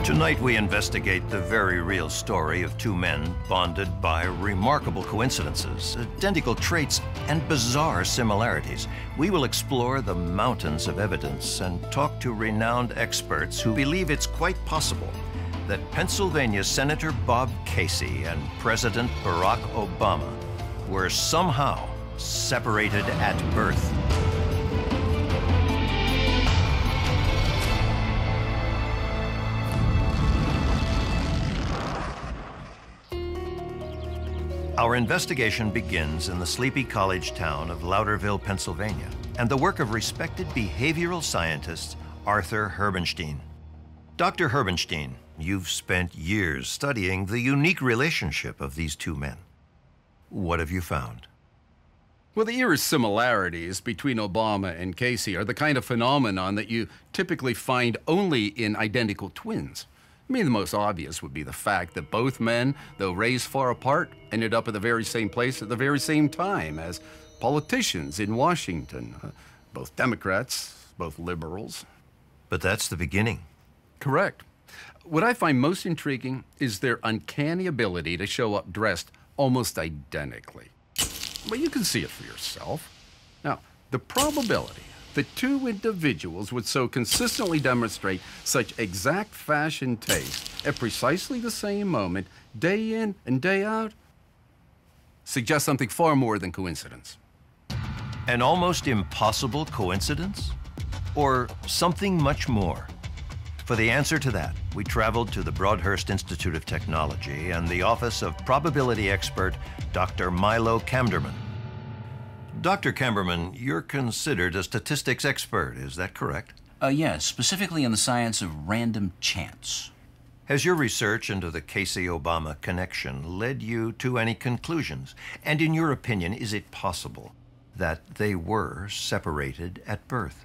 Tonight we investigate the very real story of two men bonded by remarkable coincidences, identical traits, and bizarre similarities. We will explore the mountains of evidence and talk to renowned experts who believe it's quite possible that Pennsylvania Senator Bob Casey and President Barack Obama were somehow separated at birth. Our investigation begins in the sleepy college town of Louderville, Pennsylvania, and the work of respected behavioral scientist Arthur Herbenstein. Dr. Herbenstein, you've spent years studying the unique relationship of these two men. What have you found? Well, the eerie similarities between Obama and Casey are the kind of phenomenon that you typically find only in identical twins. I mean, the most obvious would be the fact that both men, though raised far apart, ended up at the very same place at the very same time as politicians in Washington. Both Democrats, both liberals. But that's the beginning. Correct. What I find most intriguing is their uncanny ability to show up dressed almost identically. Well, you can see it for yourself. Now, the probability that two individuals would so consistently demonstrate such exact fashion taste at precisely the same moment, day in and day out, suggests something far more than coincidence. An almost impossible coincidence? Or something much more? For the answer to that, we traveled to the Broadhurst Institute of Technology and the office of probability expert Dr. Milo Kamderman. Dr. Kamderman, you're considered a statistics expert, is that correct? Yes, specifically in the science of random chance. Has your research into the Casey-Obama connection led you to any conclusions? And in your opinion, is it possible that they were separated at birth?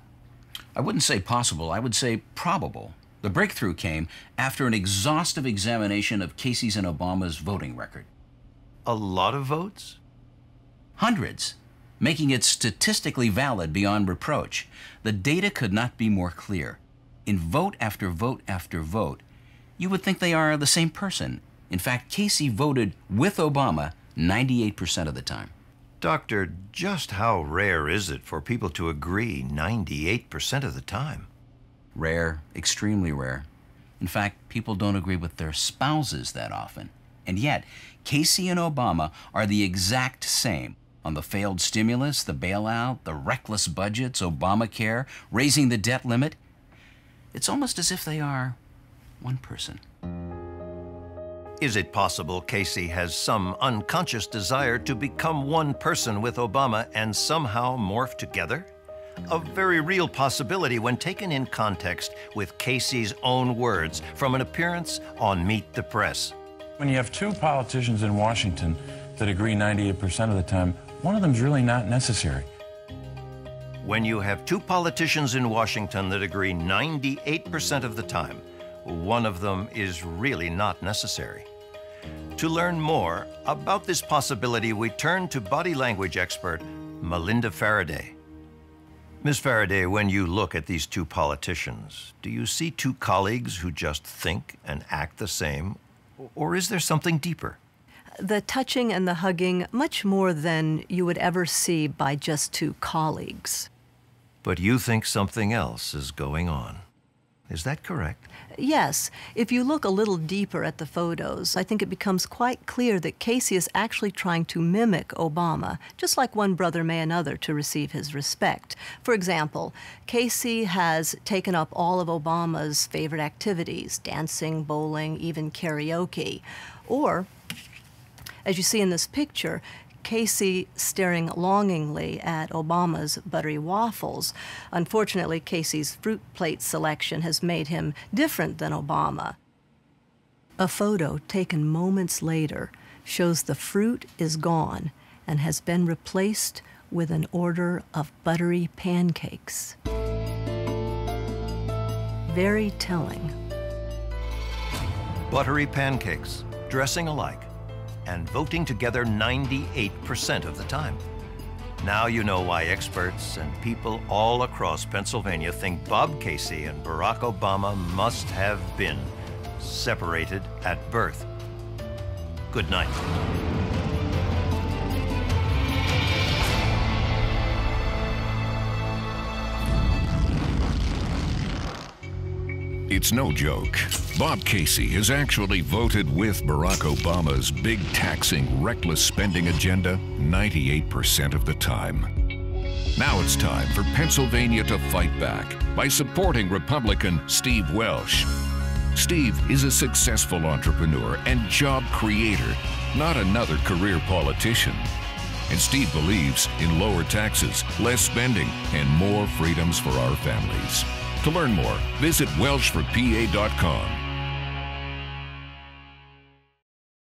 I wouldn't say possible, I would say probable. The breakthrough came after an exhaustive examination of Casey's and Obama's voting record. A lot of votes? Hundreds, making it statistically valid beyond reproach. The data could not be more clear. In vote after vote after vote, you would think they are the same person. In fact, Casey voted with Obama 98% of the time. Doctor, just how rare is it for people to agree 98% of the time? Rare, extremely rare. In fact, people don't agree with their spouses that often. And yet, Casey and Obama are the exact same on the failed stimulus, the bailout, the reckless budgets, Obamacare, raising the debt limit. It's almost as if they are one person. Is it possible Casey has some unconscious desire to become one person with Obama and somehow morph together? A very real possibility when taken in context with Casey's own words from an appearance on Meet the Press. When you have two politicians in Washington that agree 98% of the time, one of them's really not necessary. When you have two politicians in Washington that agree 98% of the time, one of them is really not necessary. To learn more about this possibility, we turn to body language expert Melinda Faraday. Ms. Faraday, when you look at these two politicians, do you see two colleagues who just think and act the same, or is there something deeper? The touching and the hugging, much more than you would ever see by just two colleagues. But you think something else is going on. Is that correct? Yes. If you look a little deeper at the photos, I think it becomes quite clear that Casey is actually trying to mimic Obama, just like one brother may another to receive his respect. For example, Casey has taken up all of Obama's favorite activities, dancing, bowling, even karaoke. Or, as you see in this picture, Casey staring longingly at Obama's buttery waffles. Unfortunately, Casey's fruit plate selection has made him different than Obama. A photo taken moments later shows the fruit is gone and has been replaced with an order of buttery pancakes. Very telling. Buttery pancakes, dressing alike, and voting together 98% of the time. Now you know why experts and people all across Pennsylvania think Bob Casey and Barack Obama must have been separated at birth. Good night. It's no joke. Bob Casey has actually voted with Barack Obama's big taxing, reckless spending agenda 98% of the time. Now it's time for Pennsylvania to fight back by supporting Republican Steve Welsh. Steve is a successful entrepreneur and job creator, not another career politician. And Steve believes in lower taxes, less spending, and more freedoms for our families. To learn more, visit welshforpa.com.